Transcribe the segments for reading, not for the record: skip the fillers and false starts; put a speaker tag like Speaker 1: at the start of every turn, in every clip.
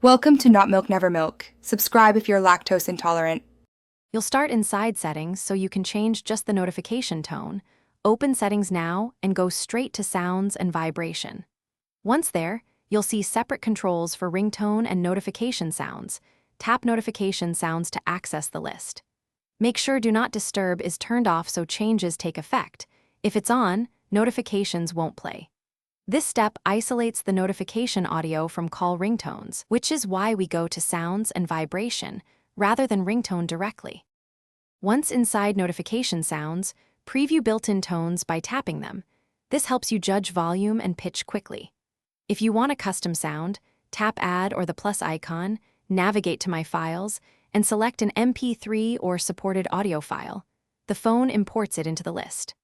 Speaker 1: Welcome to Not Milk Never Milk. Subscribe if you're lactose intolerant.
Speaker 2: You'll start inside settings so you can change just the notification tone. Open settings now and go straight to sounds and vibration. Once there, you'll see separate controls for ringtone and notification sounds. Tap notification sounds to access the list. Make sure Do Not Disturb is turned off so changes take effect. If it's on, notifications won't play. This step isolates the notification audio from call ringtones, which is why we go to sounds and vibration rather than ringtone directly. Once inside notification sounds, preview built-in tones by tapping them. This helps you judge volume and pitch quickly. If you want a custom sound, tap Add or the plus icon, navigate to My Files, and select an MP3 or supported audio file. The phone imports it into the list.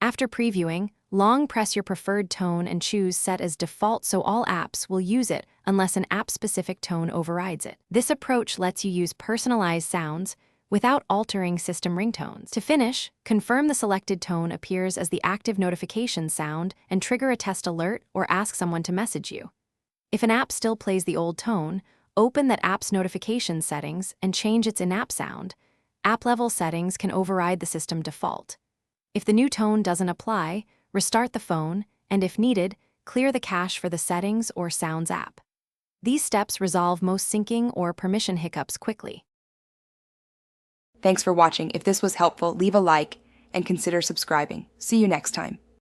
Speaker 2: After previewing, long press your preferred tone and choose Set as Default so all apps will use it unless an app-specific tone overrides it. This approach lets you use personalized sounds without altering system ringtones. To finish, confirm the selected tone appears as the active notification sound and trigger a test alert or ask someone to message you. If an app still plays the old tone, open that app's notification settings and change its in-app sound. App-level settings can override the system default. If the new tone doesn't apply, restart the phone, and if needed, clear the cache for the Settings or Sounds app. These steps resolve most syncing or permission hiccups quickly.
Speaker 1: Thanks for watching. If this was helpful, leave a like and consider subscribing. See you next time.